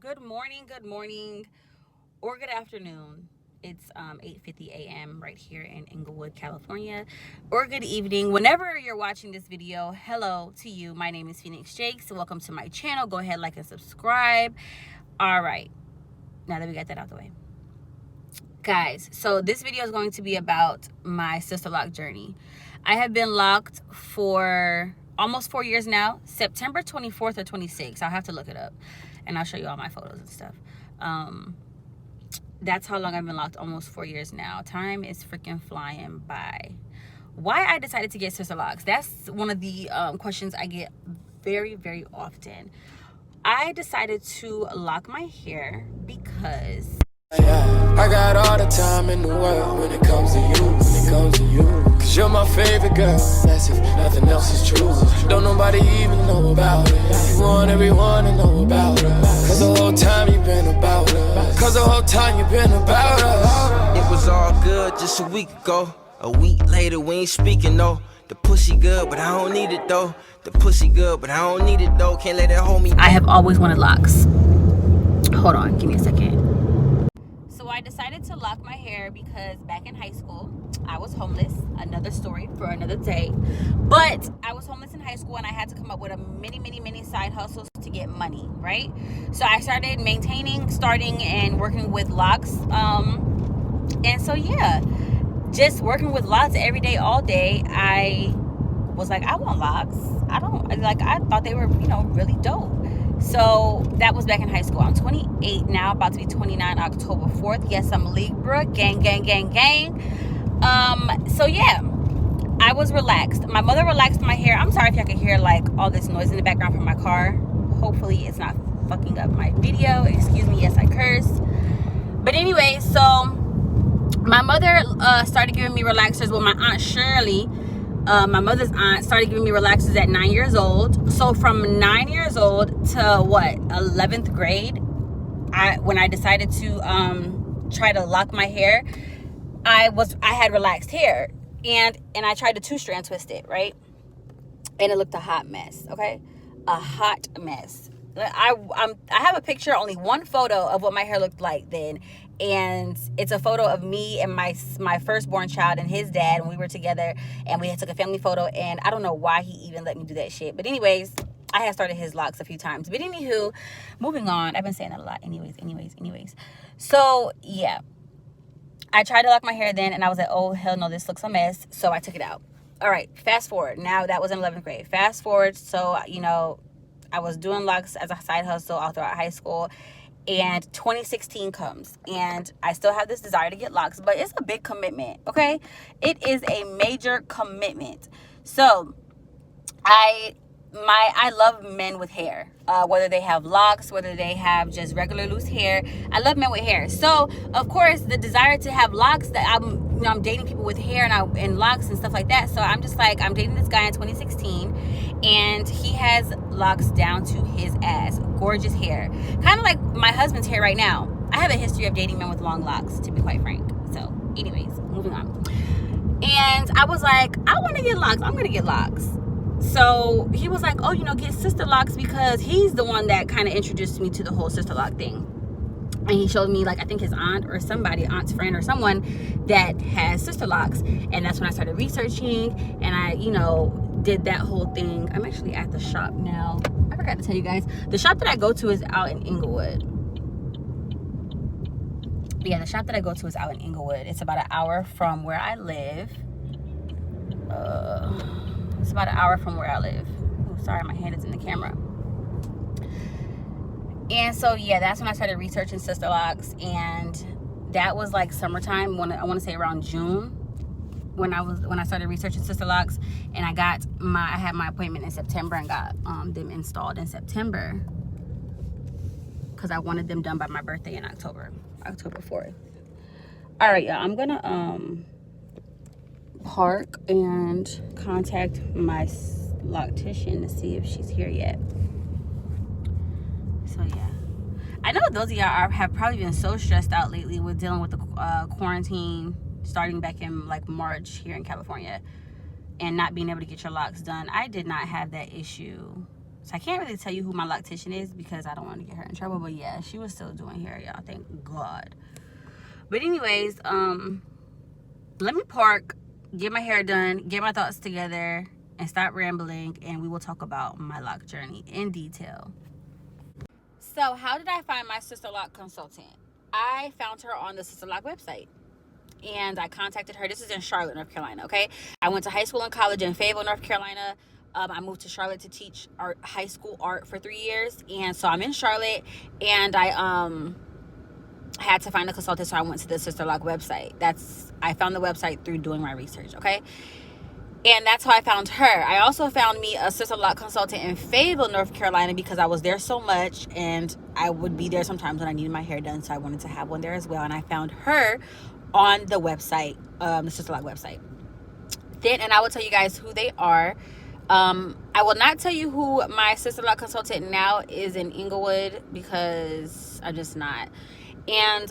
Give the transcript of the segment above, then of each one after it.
Good morning, or good afternoon. It's 8:50 a.m. right here in Inglewood, California. Or good evening. Whenever you're watching this video, hello to you. My name is Phoenix Jakes. Welcome to my channel. Go ahead, like and subscribe. All right. Now that we got that out the way. Guys, so this video is going to be about my Sisterlock journey. I have been locked for almost 4 years now. September 24th or 26th. I'll have to look it up. And I'll show you all my photos and stuff. That's how long I've been locked, almost 4 years now. Time is freaking flying by. Why I decided to get Sisterlocks, that's one of the questions I get very, very often. I decided to lock my hair because I got all the time in the world when it comes to you, Cause you're my favorite girl, that's if nothing else is true. Don't nobody even know about it. You want everyone to know about it. Cause the whole time you've been about it. Cause the whole time you've been about us. It was all good just a week ago. A week later we ain't speaking, no. The pussy good, but I don't need it though. The pussy good, but I don't need it though. Can't let it hold me. I have always wanted locks. Hold on, give me a second. So I decided to lock my hair because back in high school, I was homeless. Another story for another day. But I was homeless in high school and I had to come up with a many side hustles to get money, right? So I started starting and working with locks. And so yeah, just working with locks every day, all day. I was like, I want locks. I thought they were, really dope. So that was back in high school. I'm 28 now, about to be 29 October 4th. Yes, I'm Libra. Gang. So yeah, I was relaxed. My mother relaxed my hair. I'm sorry if y'all can hear like all this noise in the background from my car. Hopefully it's not fucking up my video. Excuse me, yes, I cursed. But anyway, so my mother started giving me relaxers. Well, my Aunt Shirley, my mother's aunt, started giving me relaxers at 9 years old. So from 9 years old to 11th grade, when I decided to try to lock my hair, I had relaxed hair, and I tried to 2-strand twist it, right? And it looked a hot mess. Okay, a hot mess. I have a picture, only one photo of what my hair looked like then, and it's a photo of me and my firstborn child and his dad when we were together, and we took a family photo. And I don't know why he even let me do that shit, but anyways, I had started his locks a few times. But anywho, moving on. I've been saying that a lot. Anyways. So yeah, I tried to lock my hair then, and I was like, oh hell no, this looks a mess. So I took it out. All right, fast forward. Now that was in 11th grade. Fast forward. So I was doing locks as a side hustle all throughout high school, and 2016 comes, and I still have this desire to get locks, but it's a big commitment, okay? It is a major commitment. So I love men with hair, whether they have locks, whether they have just regular loose hair. I love men with hair. So of course the desire to have locks, that I'm dating people with hair and locks and stuff like that. So I'm just like, I'm dating this guy in 2016, and he has locks down to his ass, gorgeous hair, kind of like my husband's hair right now. I have a history of dating men with long locks, to be quite frank. So anyways, moving on. And I was like, I want to get locks. I'm gonna get locks. So he was like, oh, get Sisterlocks, because he's the one that kind of introduced me to the whole Sisterlock thing. And he showed me, like, I think his aunt or aunt's friend or someone that has Sisterlocks. And that's when I started researching, and I, did that whole thing. I'm actually at the shop now. I forgot to tell you guys, the shop that I go to is out in Inglewood. Yeah, the shop that I go to is out in Inglewood. It's about an hour from where I live. It's about an hour from where I live. Oh, sorry, my hand is in the camera. And so yeah, that's when I started researching Sisterlocks, and that was like summertime, when I want to say around June, when I started researching Sisterlocks. And I had my appointment in September and got them installed in September, because I wanted them done by my birthday in October 4th. All right, y'all, I'm gonna park and contact my loctician to see if she's here yet. So yeah, I know those of y'all have probably been so stressed out lately with dealing with the quarantine starting back in like March here in California, and not being able to get your locks done. I did not have that issue So I can't really tell you who my loctician is because I don't want to get her in trouble. But yeah, she was still doing hair, y'all. Thank God. But anyways, let me park, get my hair done, get my thoughts together, and stop rambling, and we will talk about my loc journey in detail. So how did I find my Sisterlock Consultant? I found her on the Sisterlock website, and I contacted her. This is in Charlotte, North Carolina, okay? I went to high school and college in Fayetteville, North Carolina. I moved to Charlotte to teach high school art for 3 years, and so I'm in Charlotte, and I had to find a consultant, so I went to the Sisterlock website. I found the website through doing my research, okay? And that's how I found her. I also found me a Sisterlock consultant in Fayetteville, North Carolina, because I was there so much, and I would be there sometimes when I needed my hair done, so I wanted to have one there as well. And I found her on the website, the Sisterlock website. And I will tell you guys who they are. I will not tell you who my Sisterlock consultant now is in Inglewood, because I'm just not. And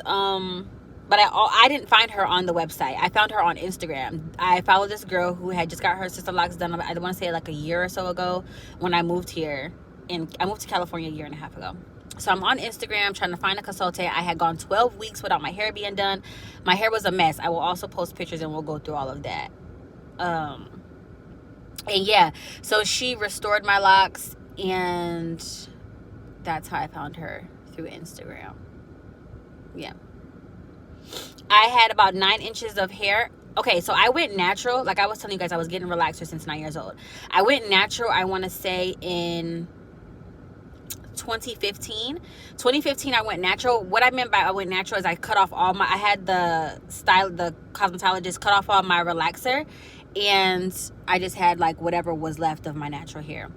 but I didn't find her on the website. I found her on Instagram. I followed this girl who had just got her Sisterlocks done, I want to say like a year or so ago, when I moved here. And I moved to California a year and a half ago. So I'm on Instagram trying to find a consultant. I had gone 12 weeks without my hair being done. My hair was a mess. I will also post pictures and we'll go through all of that. And yeah, so she restored my locks, and that's how I found her, through Instagram. Yeah. I had about 9 inches of hair. Okay, so I went natural. Like I was telling you guys, I was getting relaxer since 9 years old. I went natural, I want to say, in 2015. 2015, I went natural. What I meant by I went natural is I cut off all my, I had the cosmetologist cut off all my relaxer, and I just had like whatever was left of my natural hair.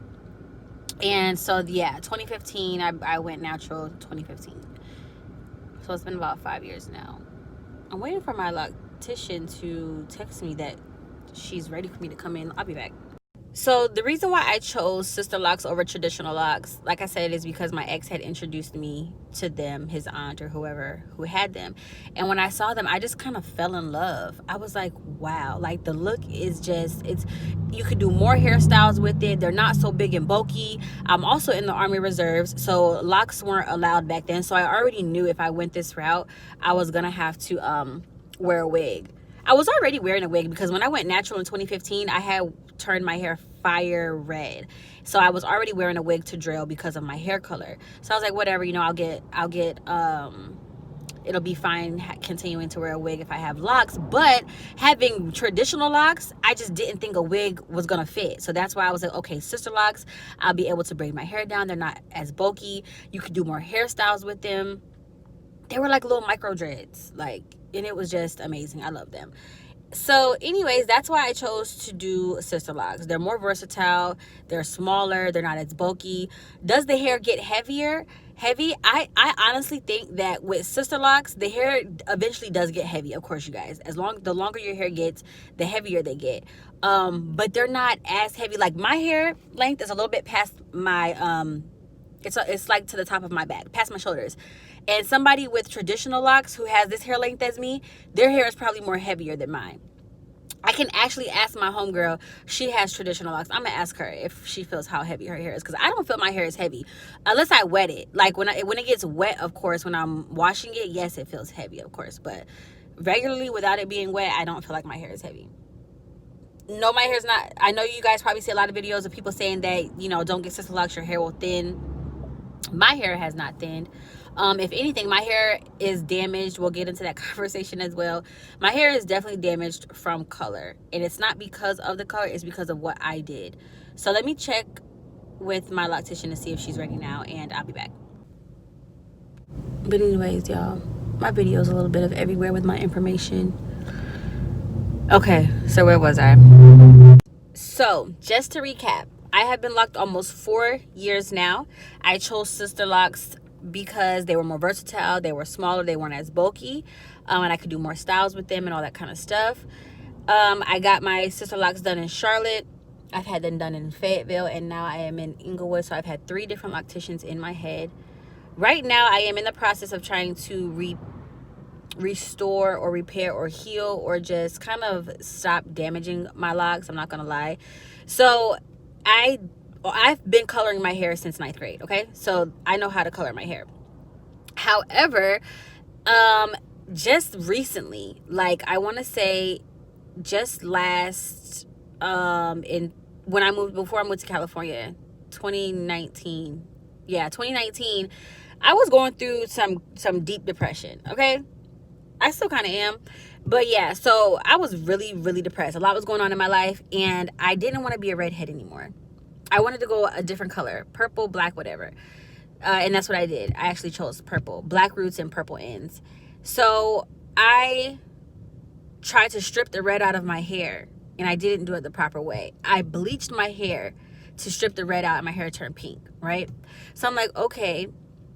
And so yeah, 2015, I went natural 2015. So it's been about 5 years now. I'm waiting for my loctician to text me that she's ready for me to come in. I'll be back. So the reason why I chose Sisterlocks over traditional locks, like I said, is because my ex had introduced me to them, his aunt or whoever who had them. And when I saw them, I just kind of fell in love. I was like, wow, like the look is just, you could do more hairstyles with it. They're not so big and bulky. I'm also in the Army Reserves, so locks weren't allowed back then. So I already knew if I went this route, I was gonna have to wear a wig. I was already wearing a wig because when I went natural in 2015, I had turned my hair fire red. So I was already wearing a wig to drill because of my hair color. So I was like, whatever, you know, I'll get it'll be fine continuing to wear a wig if I have locks. But having traditional locks, I just didn't think a wig was gonna fit. So that's why I was like, okay, Sisterlocks, I'll be able to braid my hair down. They're not as bulky. You could do more hairstyles with them. They were like little micro dreads, like, and it was just amazing. I love them. So anyways, that's why I chose to do Sisterlocks. They're more versatile, they're smaller, they're not as bulky. Does the hair get heavy? I honestly think that with Sisterlocks, the hair eventually does get heavy, of course, you guys. The longer your hair gets, the heavier they get. But they're not as heavy. Like my hair length is a little bit past my it's like to the top of my back, past my shoulders. And somebody with traditional locks who has this hair length as me, their hair is probably more heavier than mine. I can actually ask my homegirl. She has traditional locks. I'm gonna ask her if she feels how heavy her hair is, because I don't feel my hair is heavy unless I wet it. Like when it gets wet, of course, when I'm washing it, yes, it feels heavy, of course. But regularly, without it being wet, I don't feel like my hair is heavy. No, my hair's not. I know you guys probably see a lot of videos of people saying that, you know, don't get Sisterlocks, your hair will thin. My hair has not thinned. If anything, my hair is damaged. We'll get into that conversation as well. My hair is definitely damaged from color, and it's not because of the color, it's because of what I did. So let me check with my loctician to see if she's ready now, and I'll be back. But anyways, y'all, my video is a little bit of everywhere with my information. Okay, so where was I? So just to recap, I have been locked almost 4 years now. I chose Sisterlocks because they were more versatile, they were smaller, they weren't as bulky, and I could do more styles with them and all that kind of stuff. I got my Sisterlocks done in Charlotte. I've had them done in Fayetteville, and now I am in Inglewood. So I've had 3 different locticians in my head. Right now, I am in the process of trying to restore or repair or heal or just kind of stop damaging my locks. I'm not gonna lie. So I I've been coloring my hair since 9th grade, okay? So I know how to color my hair. However, just recently, like I want to say just last before I moved to California, 2019. Yeah, 2019, I was going through some deep depression, okay? I still kind of am. But yeah, so I was really, really depressed. A lot was going on in my life, and I didn't want to be a redhead anymore. I wanted to go a different color, purple, black, whatever. And that's what I did. I actually chose purple, black roots and purple ends. So I tried to strip the red out of my hair, and I didn't do it the proper way. I bleached my hair to strip the red out, and my hair turned pink, right? So I'm like, okay,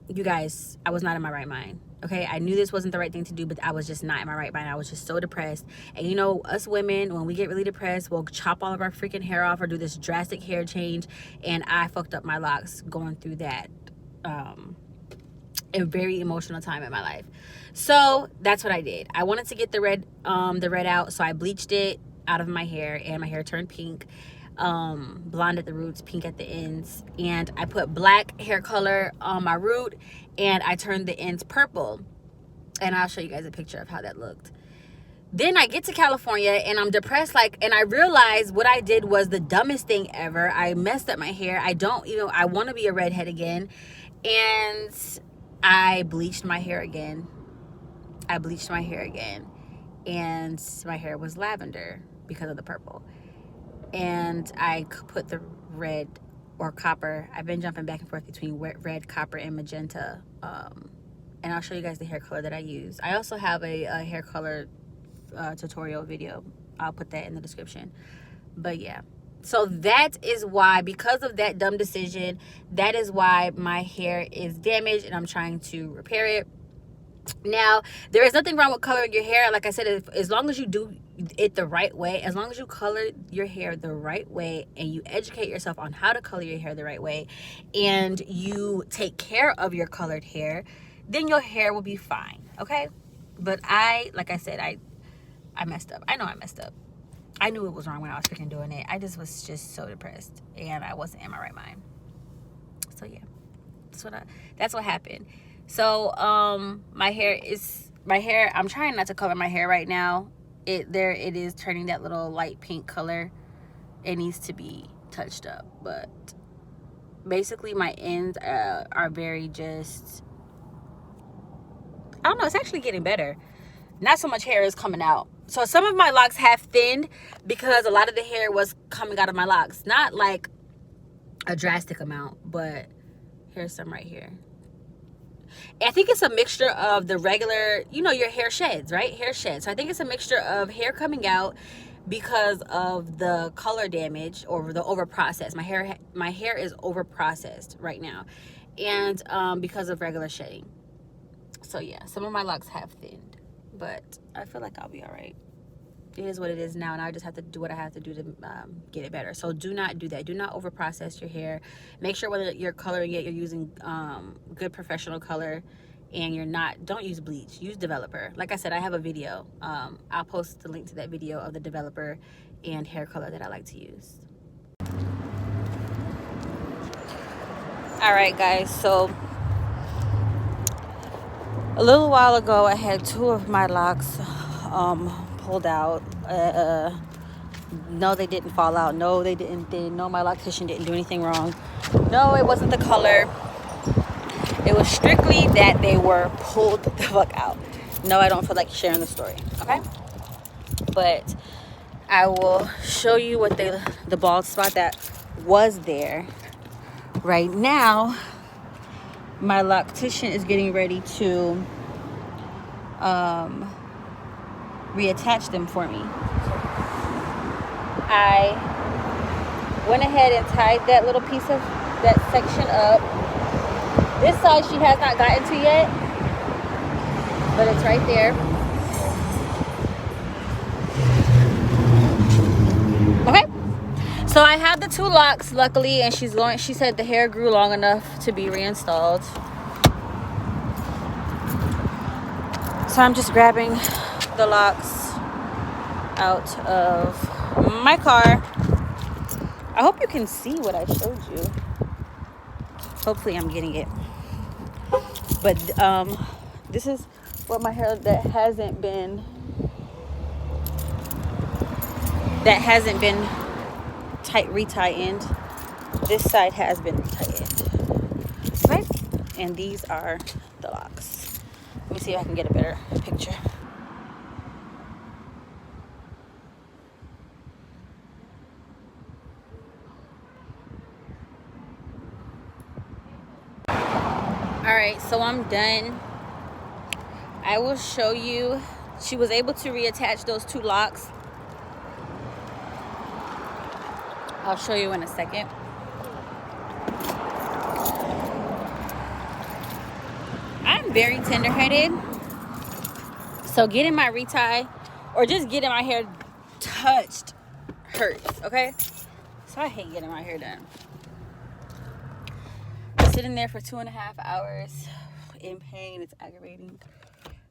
you guys, I was not in my right mind. Okay, I knew this wasn't the right thing to do, but I was just not in my right mind. I was just so depressed. And you know, us women, when we get really depressed, we'll chop all of our freaking hair off or do this drastic hair change. And I fucked up my locks going through that a very emotional time in my life. So that's what I did. I wanted to get the red out, so I bleached it out of my hair, and my hair turned pink. Blonde at the roots, pink at the ends, and I put black hair color on my root, and I turned the ends purple, and I'll show you guys a picture of how that looked. Then I get to California, and I'm depressed, and I realized what I did was the dumbest thing ever. I messed up my hair. I want to be a redhead again, and I bleached my hair again. And my hair was lavender because of the purple. And I put the red or copper. I've been jumping back and forth between red, copper, and magenta. And I'll show you guys the hair color that I use. I also have a hair color tutorial video. I'll put that in the description. But yeah. So that is why, because of that dumb decision, that is why my hair is damaged, and I'm trying to repair it. Now, there is nothing wrong with coloring your hair. Like I said, as long as you do it the right way, as long as you color your hair the right way, and you educate yourself on how to color your hair the right way, and you take care of your colored hair, then your hair will be fine, okay? But like I said, I messed up. I know I messed up. I knew it was wrong when I was freaking doing it. I was just so depressed, and I wasn't in my right mind. So yeah, that's what happened. So my hair, I'm trying not to color my hair right now. It is turning that little light pink color. It needs to be touched up, but basically my ends are very just, I don't know, it's actually getting better. Not so much hair is coming out. So some of my locks have thinned because a lot of the hair was coming out of my locks. Not like a drastic amount, but here's some right here. I think it's a mixture of the regular, your hair sheds, right? Hair sheds. So I think it's a mixture of hair coming out because of the color damage or the over-process. My hair is over-processed right now. And because of regular shedding. So yeah, some of my locks have thinned. But I feel like I'll be all right. It is what it is now, and I just have to do what I have to do to get it better. So do not do that. Do not over process your hair. Make sure whether you're coloring it, you're using good professional color, and don't use bleach. Use developer. Like I said, I have a video. I'll post the link to that video of the developer and hair color that I like to use. All right, guys. So a little while ago, I had 2 of my locks pulled out. No, they didn't fall out. No, they didn't. No, my loctician didn't do anything wrong. No, it wasn't the color. It was strictly that they were pulled the fuck out. No, I don't feel like sharing the story. Okay, but I will show you what the bald spot that was there. Right now, my loctician is getting ready to reattach them for me. I went ahead and tied that little piece of that section up. This side she has not gotten to yet, but it's right there. Okay, so I have the 2 locks luckily, and she said the hair grew long enough to be reinstalled. So I'm just grabbing the locks out of my car. I hope you can see what I showed you. Hopefully I'm getting it. But this is what my hair that hasn't been re-tightened. This side has been re-tightened, right? And these are the locks. Let me see if I can get a better picture. All right, so I'm done. I will show you. She was able to reattach those two locks. I'll show you in a second. I'm very tender-headed, so getting my retie or just getting my hair touched hurts, okay? So I hate getting my hair done. Sitting there for 2.5 hours in pain, it's aggravating.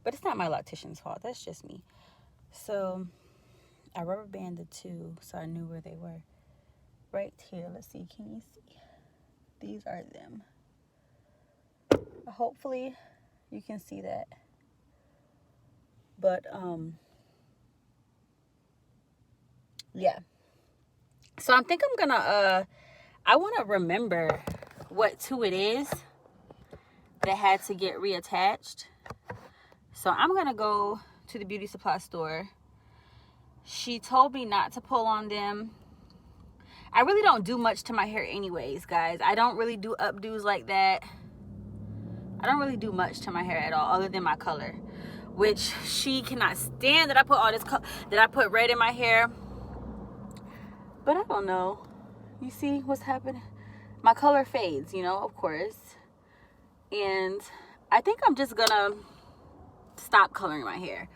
But it's not my loctician's fault, that's just me. So I rubber banded two so I knew where they were. Right here, let's see, can you see? These are them. Hopefully you can see that. But yeah. So I think I'm gonna I want to remember what two it is that had to get reattached. So I'm gonna go to the beauty supply store. She told me not to pull on them. I really don't do much to my hair anyways, guys. I don't really do updos like that. I don't really do much to my hair at all other than my color, which she cannot stand that I put all this that I put red in my hair. But I don't know. You see what's happening? My color fades, you know, of course. And I think I'm just gonna stop coloring my hair.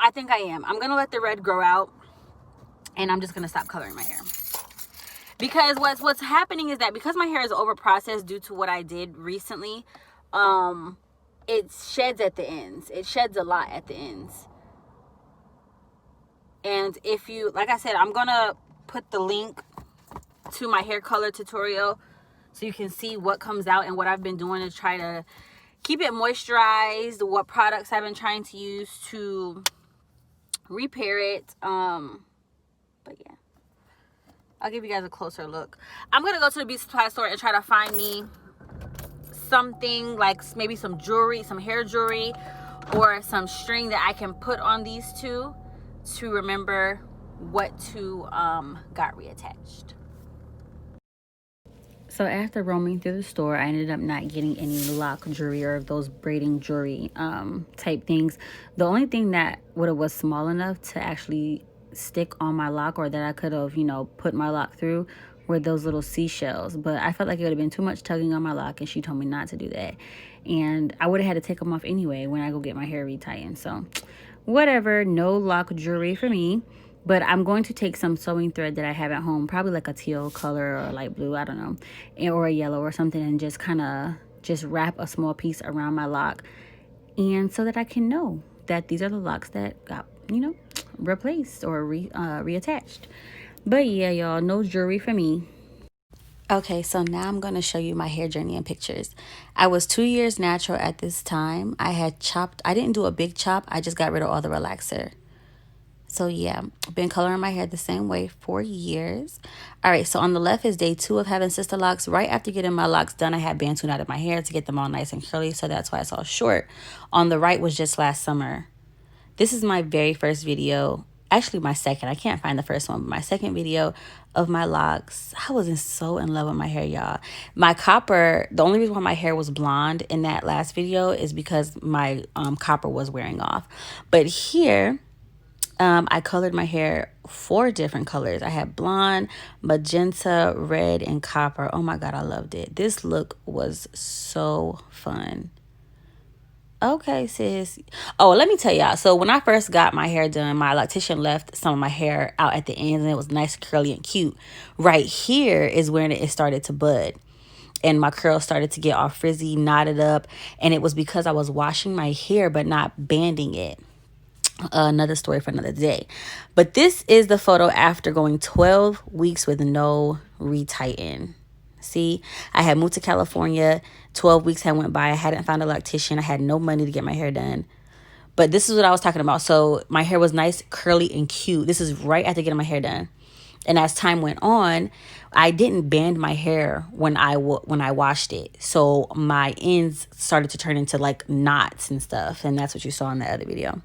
I think I am. I'm gonna let the red grow out and I'm just gonna stop coloring my hair. Because what's happening is that because my hair is over processed due to what I did recently, it sheds at the ends. It sheds a lot at the ends. And if you, like I said, I'm gonna put the link to my hair color tutorial so you can see what comes out and what I've been doing to try to keep it moisturized, what products I've been trying to use to repair it. But yeah, I'll give you guys a closer look. I'm gonna go to the beauty supply store and try to find me something like maybe some jewelry, some hair jewelry, or some string that I can put on these two to remember what two got reattached. So after roaming through the store, I ended up not getting any lock jewelry or those braiding jewelry type things. The only thing that was small enough to actually stick on my lock or that I could have, you know, put my lock through were those little seashells. But I felt like it would have been too much tugging on my lock, and she told me not to do that. And I would have had to take them off anyway when I go get my hair retightened. So whatever, no lock jewelry for me. But I'm going to take some sewing thread that I have at home, probably like a teal color or light blue, I don't know, or a yellow or something, and just kind of just wrap a small piece around my lock, and so that I can know that these are the locks that got, you know, replaced or reattached. But yeah, y'all, no jewelry for me. Okay, so now I'm going to show you my hair journey in pictures. I was 2 years natural at this time. I didn't do a big chop. I just got rid of all the relaxer. So yeah, been coloring my hair the same way for years. All right, so on the left is day 2 of having sister locks. Right after getting my locks done, I had Bantu out of my hair to get them all nice and curly, so that's why it's all short. On the right was just last summer. This is my very first video. Actually, my second. I can't find the first one, but my second video of my locks. I was so in love with my hair, y'all. My copper, the only reason why my hair was blonde in that last video is because my copper was wearing off. But here, I colored my hair 4 different colors. I had blonde, magenta, red, and copper. Oh my God, I loved it. This look was so fun. Okay, sis. Oh, let me tell y'all. So when I first got my hair done, my loctician left some of my hair out at the ends, and it was nice, curly, and cute. Right here is when it started to bud, and my curls started to get all frizzy, knotted up, and it was because I was washing my hair but not banding it. Another story for another day. But this is the photo after going 12 weeks with no retighten. See, I had moved to California. 12 weeks had went by. I hadn't found a loctician. I had no money to get my hair done. But this is what I was talking about. So my hair was nice, curly, and cute. This is right after getting my hair done. And as time went on, I didn't band my hair when I washed it. So my ends started to turn into like knots and stuff. And that's what you saw in the other video.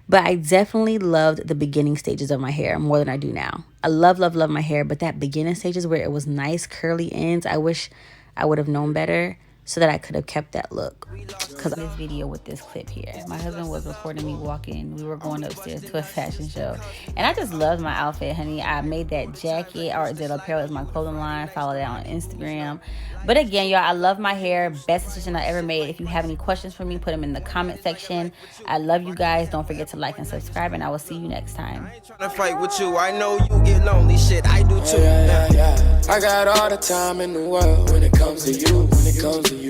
But I definitely loved the beginning stages of my hair more than I do now. I love my hair, but that beginning stages where it was nice curly ends, I wish I would have known better so that I could have kept that look. Because this video with this clip here, my husband was recording me walking. We were going upstairs to a fashion show, and I just loved my outfit, honey. I made that jacket. Art Did Apparel is my clothing line. Follow that on Instagram. But again, y'all, I love my hair. Best decision I ever made. If you have any questions for me, put them in the comment section. I love you guys. Don't forget to like and subscribe, and I will see you next time. I ain't tryna fight with you. I know you get lonely. Shit, I do too. Yeah. I got all the time in the world when it comes to you. When it comes to you.